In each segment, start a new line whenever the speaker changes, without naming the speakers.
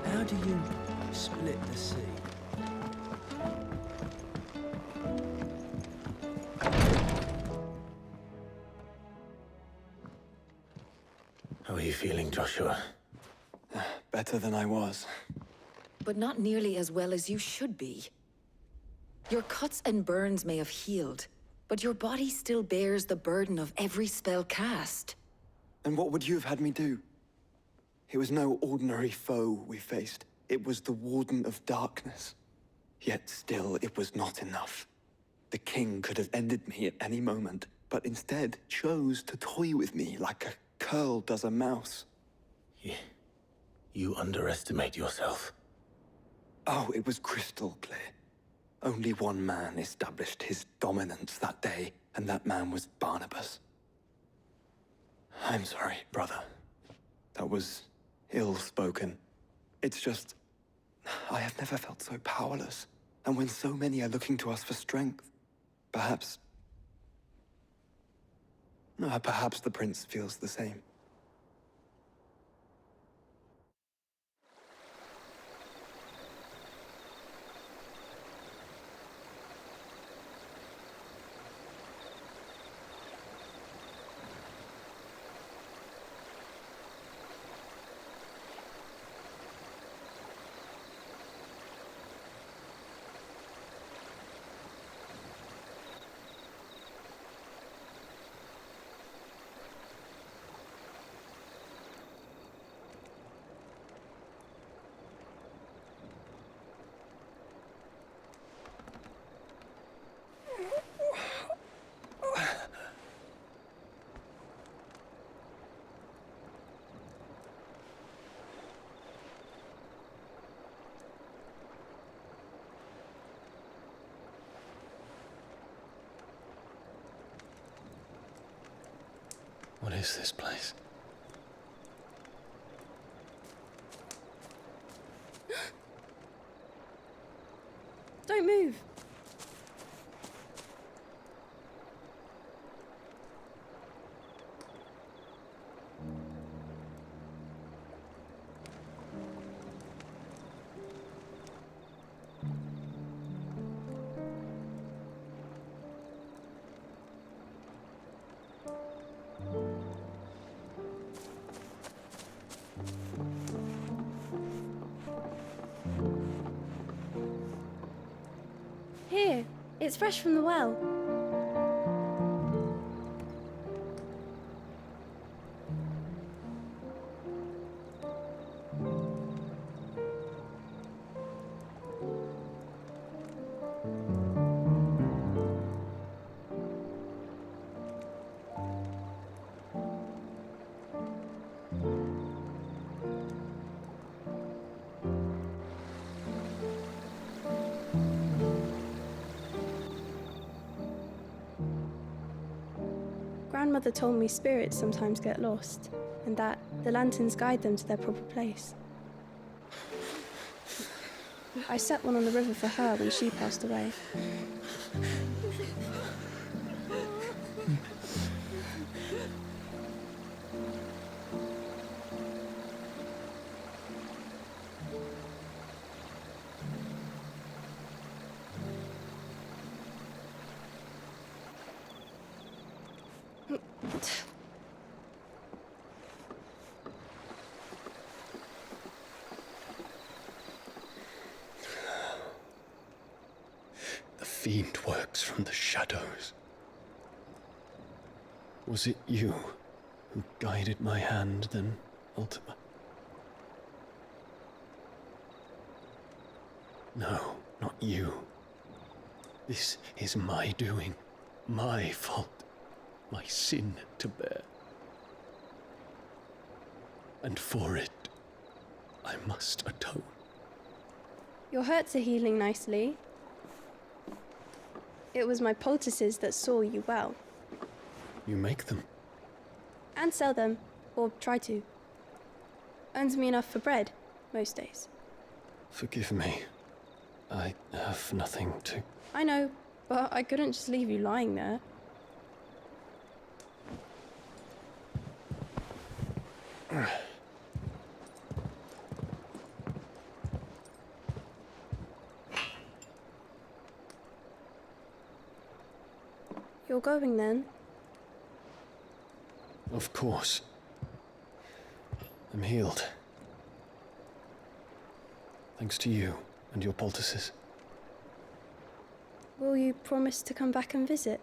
How do you split the sea?
How are you feeling, Joshua?
Better than I was.
But not nearly as well as you should be. Your cuts and burns may have healed, but your body still bears the burden of every spell cast.
And what would you have had me do? It was no ordinary foe we faced. It was the Warden of Darkness. Yet still, it was not enough. The king could have ended me at any moment, but instead chose to toy with me like a curl does a mouse.
You underestimate yourself.
Oh, it was crystal clear. Only one man established his dominance that day, and that man was Barnabas. I'm sorry, brother. That was ill-spoken. It's just, I have never felt so powerless. And when so many are looking to us for strength, perhaps the prince feels the same.
What is this place?
Don't move. Here, it's fresh from the well. Grandmother told me spirits sometimes get lost, and that the lanterns guide them to their proper place. I set one on the river for her when she passed away.
The fiend works from the shadows. Was it you who guided my hand then, Ultima? No, not you. This is my doing, my fault, my sin to bear. And for it, I must atone.
Your hurts are healing nicely. It was my poultices that saw you well.
You make them.
And sell them, or try to. Earns me enough for bread, most days.
Forgive me. I have nothing to...
I know, but I couldn't just leave you lying there. You're going then?
Of course. I'm healed. Thanks to you and your poultices.
Will you promise to come back and visit?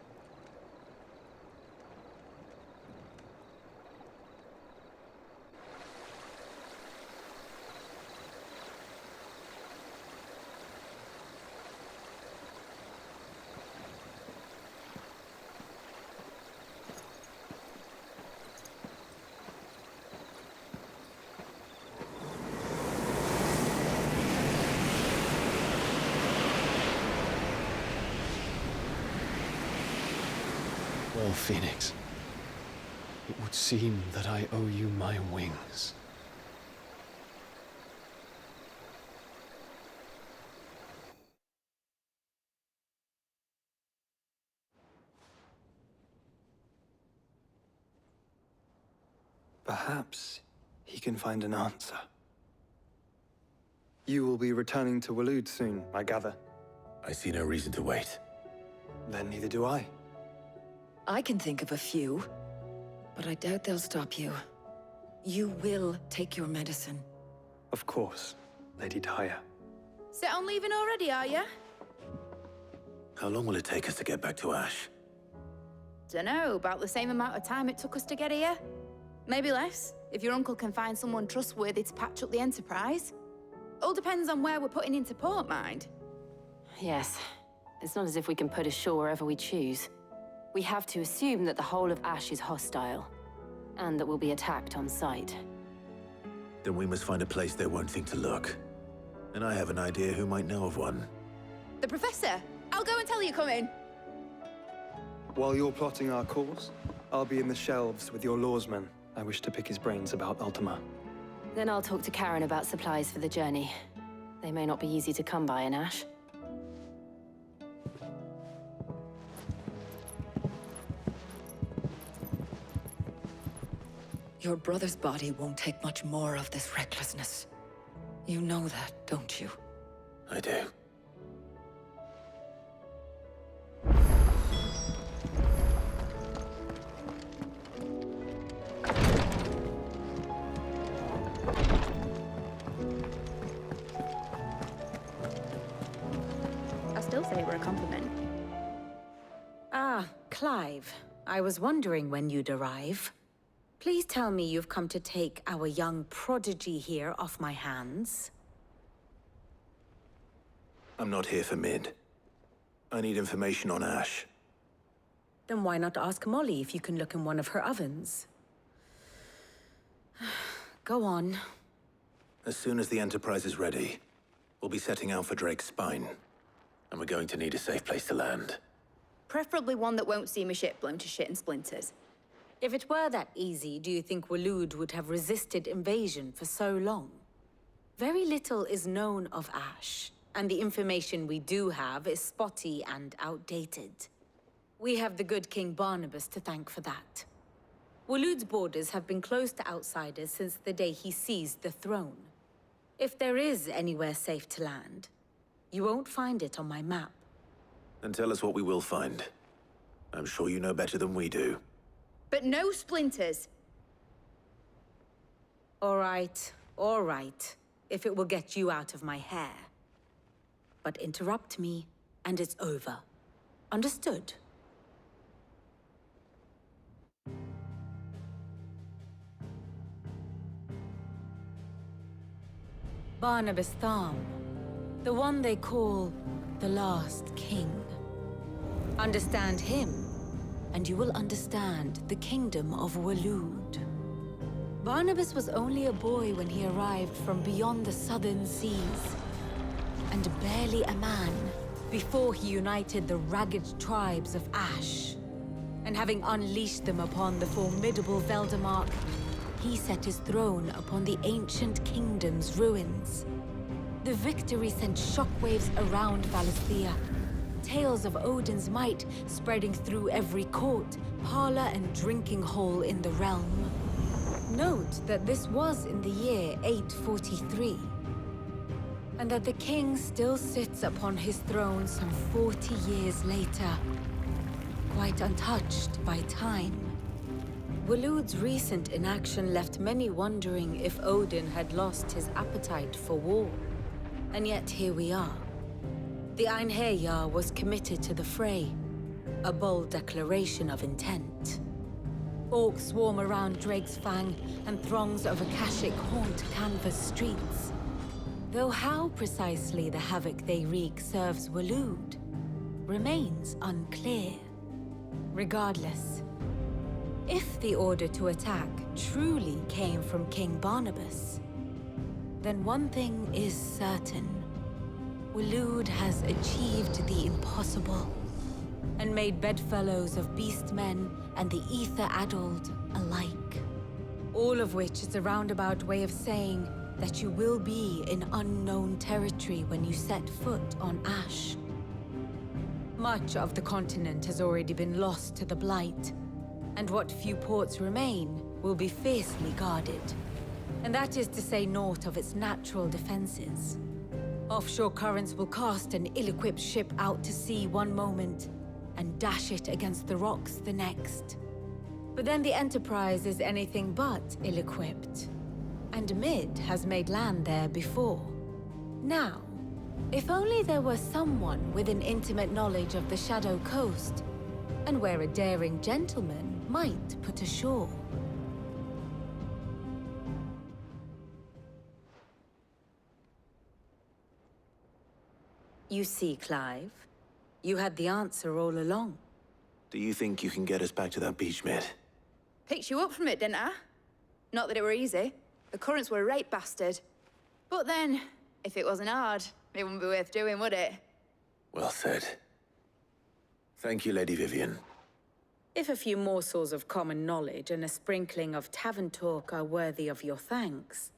Well, Phoenix, it would seem that I owe you my wings.
Perhaps he can find an answer. You will be returning to Waloed soon, I gather.
I see no reason to wait.
Then neither do I.
I can think of a few, but I doubt they'll stop you. You will take your medicine.
Of course, Lady Daya.
Set on leaving already, are you?
How long will it take us to get back to Ash?
Dunno, about the same amount of time it took us to get here. Maybe less, if your uncle can find someone trustworthy to patch up the Enterprise. All depends on where we're putting into port, mind.
Yes. It's not as if we can put ashore wherever we choose. We have to assume that the whole of Ash is hostile, and that we'll be attacked on sight.
Then we must find a place they won't think to look. And I have an idea who might know of one.
The Professor! I'll go and tell you coming.
While you're plotting our course, I'll be in the shelves with your lawsman. I wish to pick his brains about Ultima.
Then I'll talk to Karen about supplies for the journey. They may not be easy to come by in Ash.
Your brother's body won't take much more of this recklessness. You know that, don't you?
I do.
I still say we're a compliment.
Ah, Clive. I was wondering when you'd arrive. Please tell me you've come to take our young prodigy here off my hands.
I'm not here for Mid. I need information on Ash.
Then why not ask Molly if you can look in one of her ovens? Go on.
As soon as the Enterprise is ready, we'll be setting out for Drake's Spine. And we're going to need a safe place to land.
Preferably one that won't see my ship blown to shit and splinters.
If it were that easy, do you think Waloed would have resisted invasion for so long? Very little is known of Ash, and the information we do have is spotty and outdated. We have the good King Barnabas to thank for that. Waloed's borders have been closed to outsiders since the day he seized the throne. If there is anywhere safe to land, you won't find it on my map.
And tell us what we will find. I'm sure you know better than we do.
But no splinters.
All right, if it will get you out of my hair. But interrupt me, and it's over. Understood? Barnabas Tham, the one they call the last king. Understand him, and you will understand the kingdom of Waloed. Barnabas was only a boy when he arrived from beyond the southern seas, and barely a man before he united the ragged tribes of Ash. And having unleashed them upon the formidable Veldemark, he set his throne upon the ancient kingdom's ruins. The victory sent shockwaves around Valisthea, tales of Odin's might spreading through every court, parlor, and drinking hole in the realm. Note that this was in the year 843, and that the king still sits upon his throne some 40 years later, quite untouched by time. Waloed's recent inaction left many wondering if Odin had lost his appetite for war. And yet here we are. The Einherjar was committed to the fray, a bold declaration of intent. Orcs swarm around Drake's Fang, and throngs of Akashic haunt Canva's streets. Though how precisely the havoc they wreak serves Waloed remains unclear. Regardless, if the order to attack truly came from King Barnabas, then one thing is certain. Waloed has achieved the impossible, and made bedfellows of beastmen and the ether-addled alike. All of which is a roundabout way of saying that you will be in unknown territory when you set foot on Ash. Much of the continent has already been lost to the Blight, and what few ports remain will be fiercely guarded. And that is to say naught of its natural defenses. Offshore currents will cast an ill-equipped ship out to sea one moment, and dash it against the rocks the next. But then the Enterprise is anything but ill-equipped. And Mid has made land there before. Now, if only there were someone with an intimate knowledge of the Shadow Coast, and where a daring gentleman might put ashore. You see, Clive, you had the answer all along.
Do you think you can get us back to that beach, Mid?
Picked you up from it, didn't I? Not that it were easy. The currents were a right bastard. But then, if it wasn't hard, it wouldn't be worth doing, would it?
Well said. Thank you, Lady Vivian.
If a few morsels of common knowledge and a sprinkling of tavern talk are worthy of your thanks,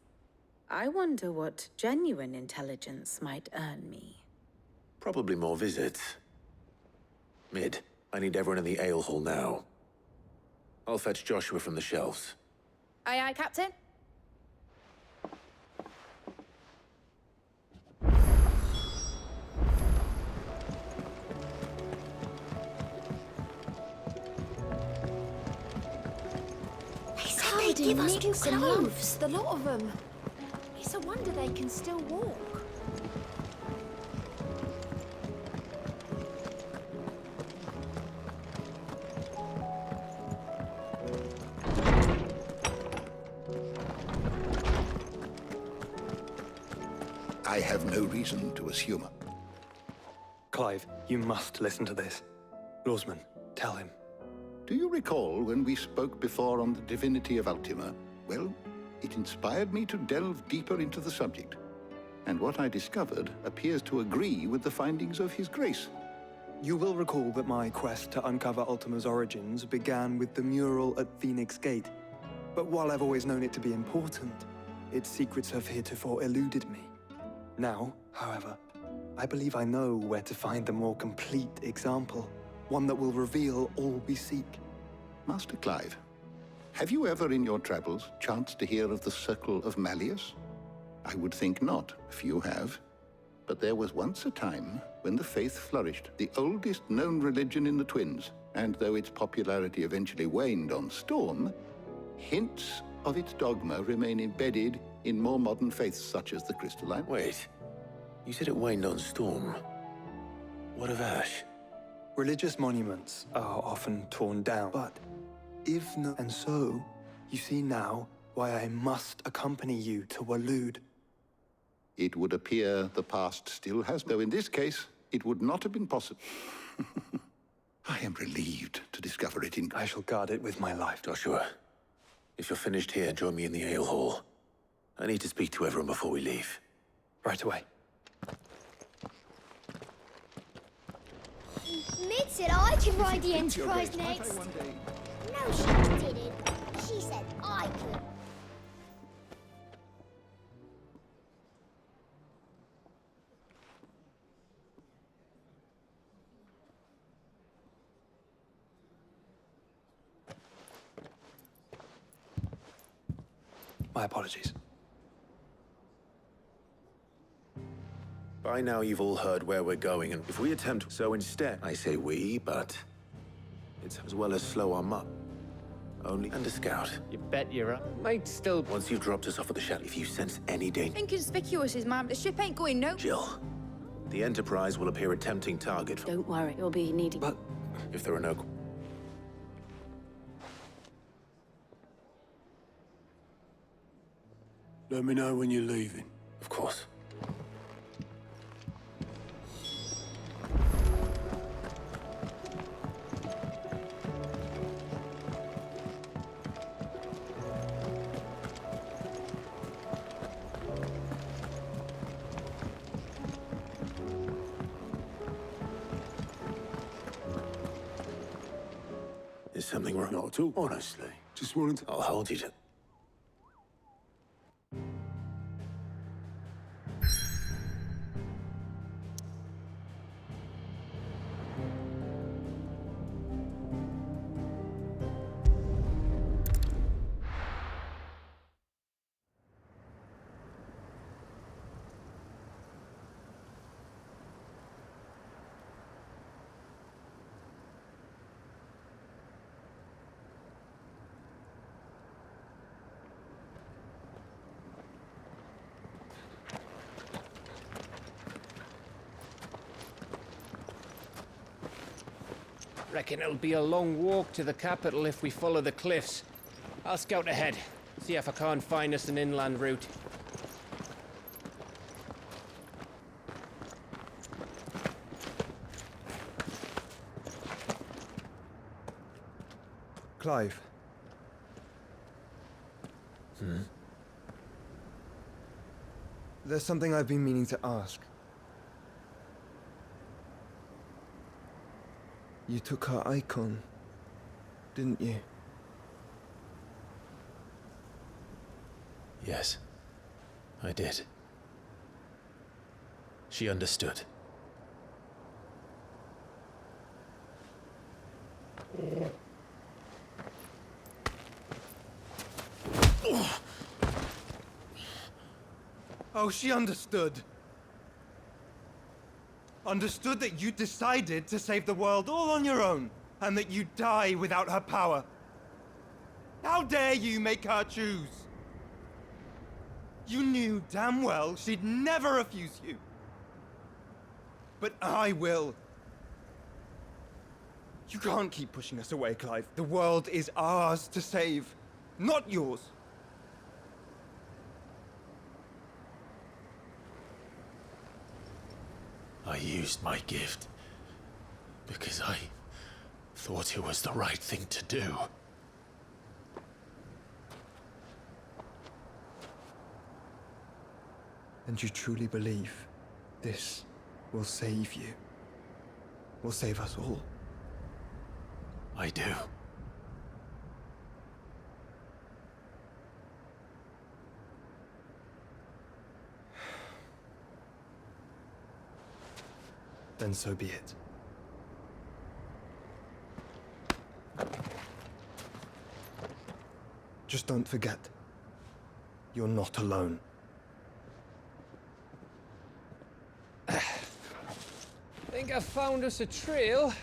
I wonder what genuine intelligence might earn me.
Probably more visits. Mid, I need everyone in the ale hall now. I'll fetch Joshua from the shelves.
Aye, aye, Captain.
They give us new clothes, the lot of them. It's a wonder they can still walk.
I have no reason to assume.
Clive, you must listen to this. Lawsman, tell him.
Do you recall when we spoke before on the divinity of Ultima? Well, it inspired me to delve deeper into the subject. And what I discovered appears to agree with the findings of His Grace.
You will recall that my quest to uncover Ultima's origins began with the mural at Phoenix Gate. But while I've always known it to be important, its secrets have heretofore eluded me. Now, however, I believe I know where to find the more complete example. One that will reveal all we seek.
Master Clive, have you ever in your travels chanced to hear of the Circle of Malleus? I would think not, few have. But there was once a time when the faith flourished, the oldest known religion in the Twins. And though its popularity eventually waned on Storm, hints of its dogma remain embedded in more modern faiths such as the Crystalline.
Wait, you said it waned on Storm. What of Ash?
Religious monuments are often torn down, but if no... And so, you see now why I must accompany you to Waloed.
It would appear the past still has, though in this case, it would not have been possible. I am relieved to discover it in...
I shall guard it with my life.
Joshua, if you're finished here, join me in the ale hall. I need to speak to everyone before we leave.
Right away.
Mid said I could ride the Enterprise next. No, she didn't. She said I could.
My apologies.
By now you've all heard where we're going, and if we attempt... So instead, I say we, but... it's as well as slow our up. Only... and a scout.
You bet you're right. Might still...
Once you've dropped us off at the shadow, if you sense any danger...
Inconspicuous is ma'am. The ship ain't going no...
Jill, the Enterprise will appear a tempting target for...
Don't worry, you'll be needing...
But
if there are no...
Let me know when you're leaving.
Of course. Is something wrong?
Not at all, honestly. Just wanted to...
I'll hold you to...
Reckon it'll be a long walk to the capital if we follow the cliffs. I'll scout ahead, see if I can't find us an inland route.
Clive. There's something I've been meaning to ask. You took her icon, didn't you?
Yes, I did. She understood.
Oh, she understood. Understood that you decided to save the world all on your own, and that you'd die without her power. How dare you make her choose? You knew damn well she'd never refuse you. But I will. You can't keep pushing us away, Clive. The world is ours to save, not yours.
I used my gift because I thought it was the right thing to do.
And you truly believe this will save you? Will save us all?
I do.
Then so be it. Just don't forget, you're not alone.
Think I found us a trail.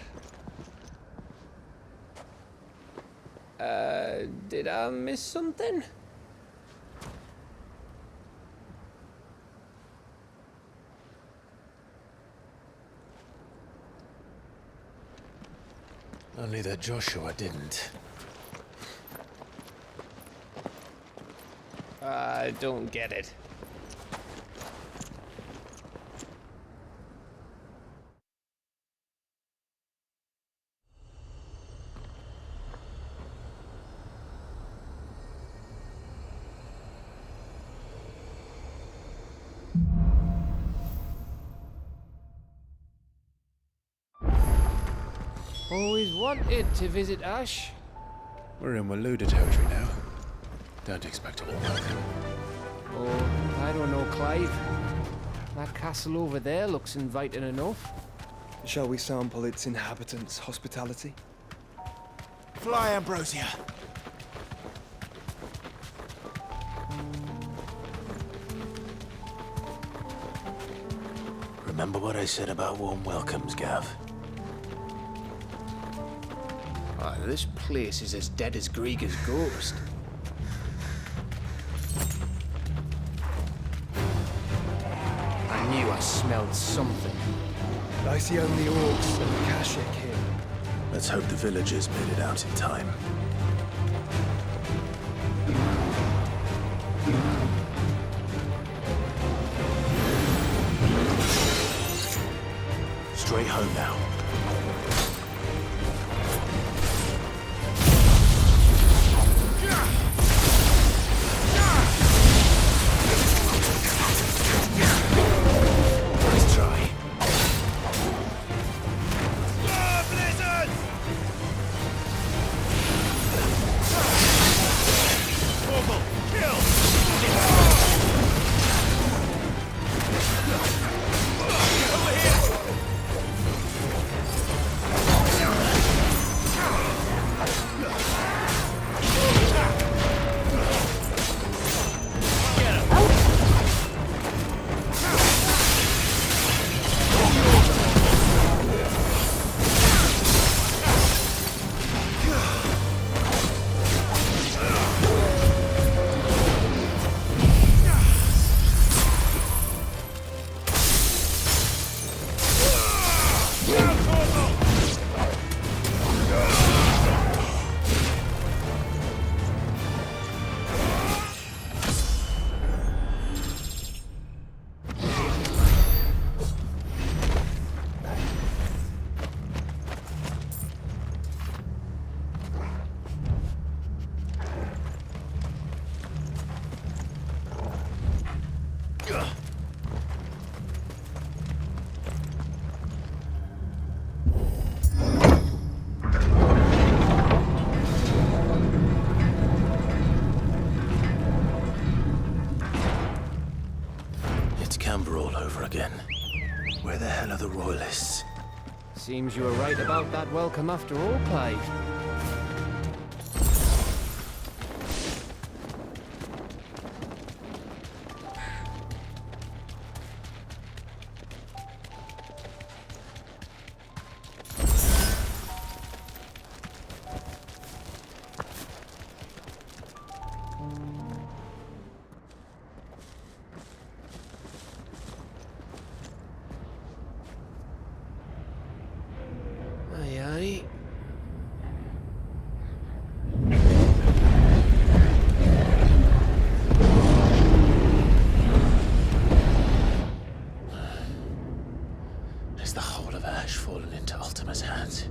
Did I miss something? Only that Joshua didn't. I don't get it.
Always wanted to visit Ash.
We're in Waluda territory now. Don't expect a warm welcome.
Oh, I don't know, Clive. That castle over there looks inviting enough.
Shall we sample its inhabitants' hospitality?
Fly, Ambrosia. Remember what I said about warm welcomes, Gav?
Ah, this place is as dead as Greagor's ghost. I knew I smelled something.
I see only orcs and Kashik here.
Let's hope the villagers made it out in time. Straight home now. Nice try. All over again. Where the hell are the royalists?
Seems you were right about that welcome after all, Clive.
Is the whole of Ash fallen into Ultima's hands?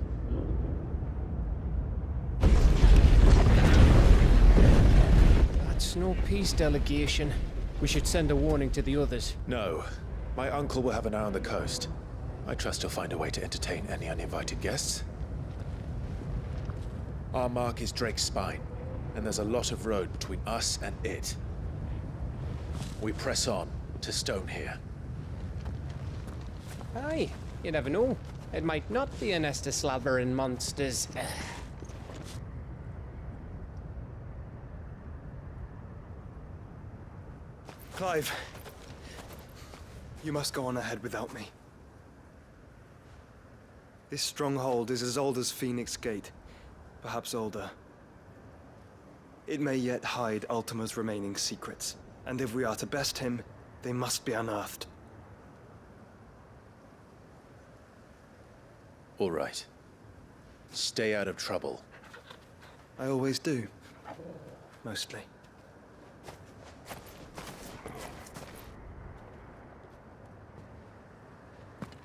That's no peace delegation. We should send a warning to the others.
No. My uncle will have an eye on the coast. I trust he'll find a way to entertain any uninvited guests. Our mark is Drake's Spine, and there's a lot of road between us and it. We press on to Stone here.
Aye, you never know. It might not be a nest of slathering monsters.
Clive, you must go on ahead without me. This stronghold is as old as Phoenix Gate, perhaps older. It may yet hide Ultima's remaining secrets, and if we are to best him, they must be unearthed.
All right. Stay out of trouble.
I always do. Mostly.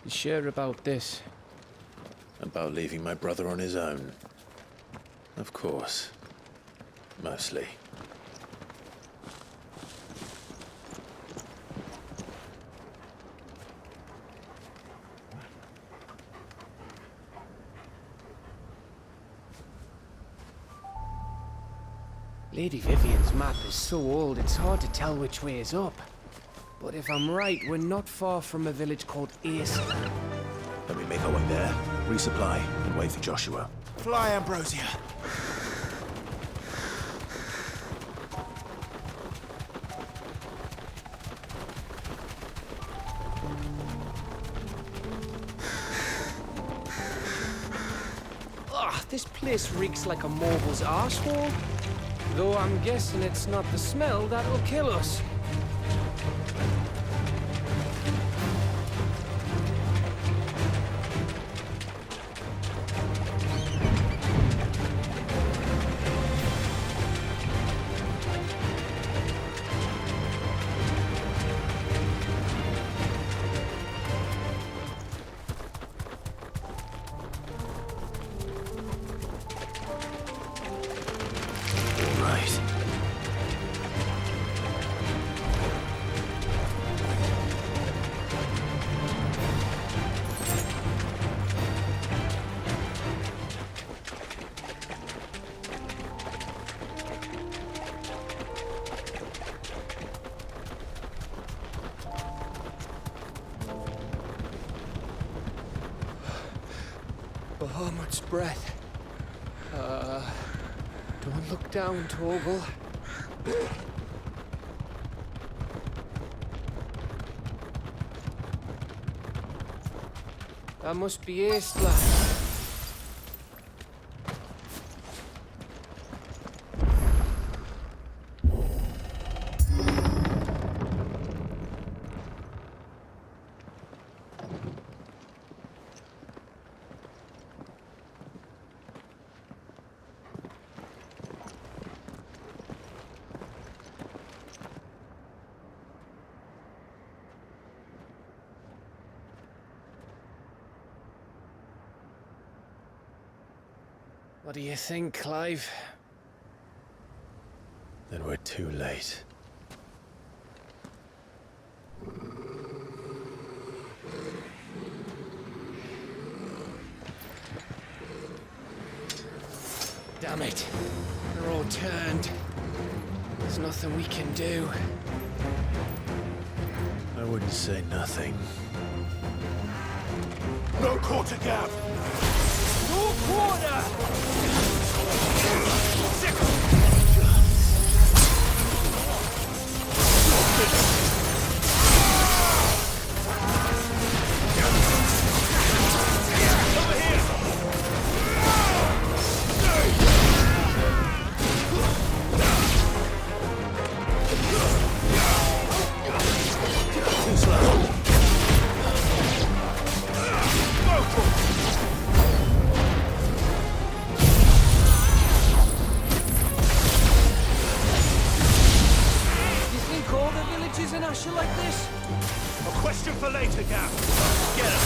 You sure about this?
About leaving my brother on his own? Of course. Mostly.
Lady Vivian's map is so old it's hard to tell which way is up. But if I'm right, we're not far from a village called Ace.
Then we make our way there, resupply, and wait for Joshua.
Fly, Ambrosia.
This place reeks like a mogul's arsehole. Though I'm guessing it's not the smell that'll kill us. Bahamut's breath. Don't look down, Torgal. That must be Aistla. What do you think, Clive?
Then we're too late.
Damn it. They're all turned. There's nothing we can do.
I wouldn't say nothing.
No quarter gap!
No quarter! Like this?
A question for later, Gap. Get him.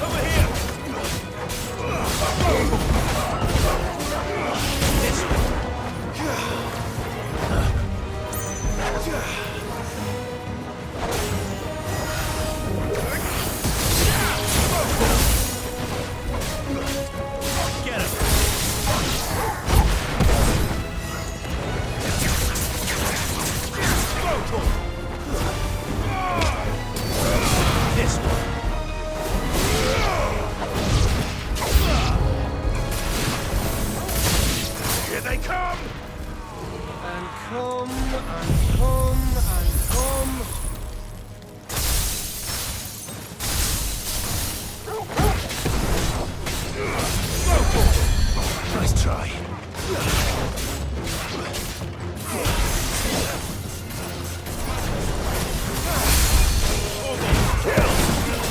Over here. This way. Nice try. Kill!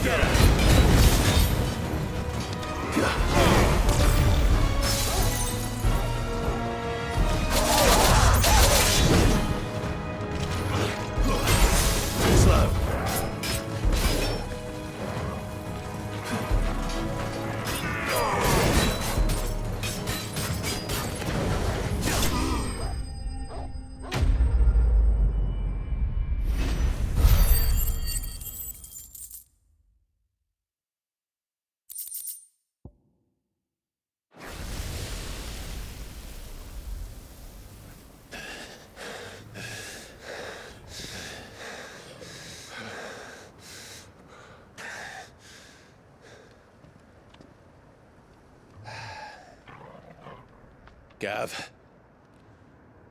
Get her! Slow. Gav.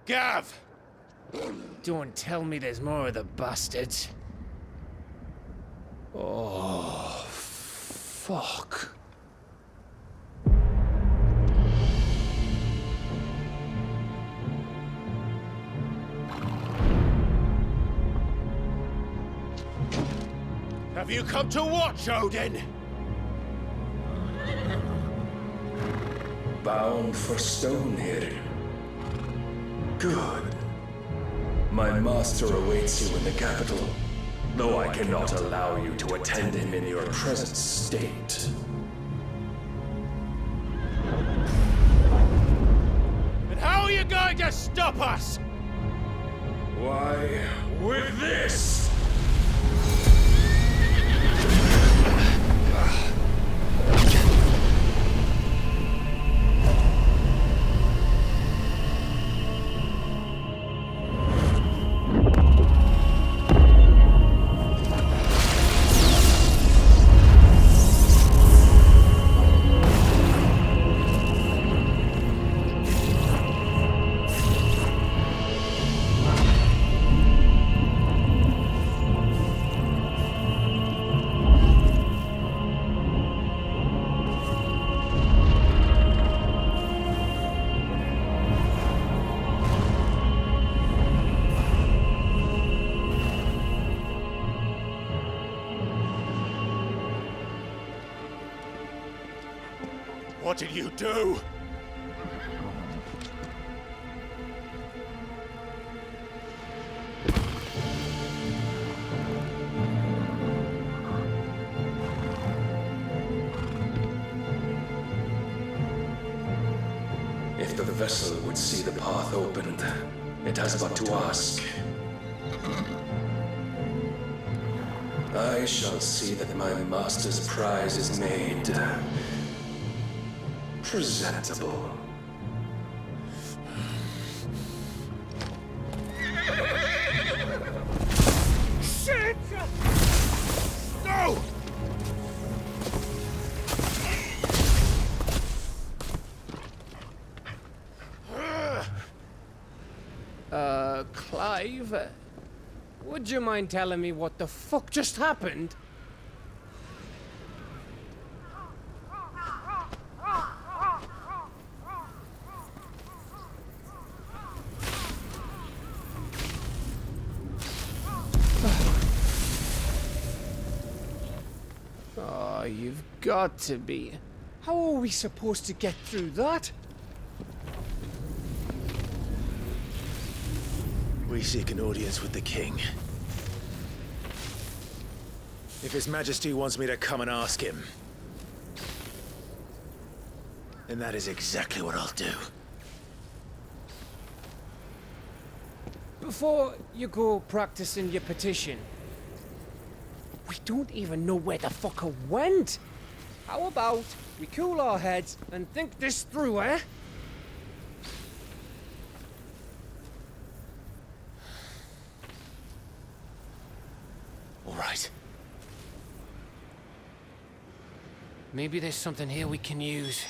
Gav!
Don't tell me there's more of the bastards. Oh, fuck.
Have you come to watch, Odin?
Bound for Stonehill. Good. My master awaits you in the capital, though I cannot allow you to attend him in your present state.
And how are you going to stop us?
Why, with this!
What did you do?
If the vessel would see the path opened, it has but to ask. I shall see that my master's prize is made presentable.
Shit! No!
Clive? Would you mind telling me what the fuck just happened? Oh, you've got to be. How are we supposed to get through that?
We seek an audience with the king. If His Majesty wants me to come and ask him, then that is exactly what I'll do.
Before you go practicing your petition, we don't even know where the fucker went. How about we cool our heads and think this through, eh?
All right.
Maybe there's something here we can use.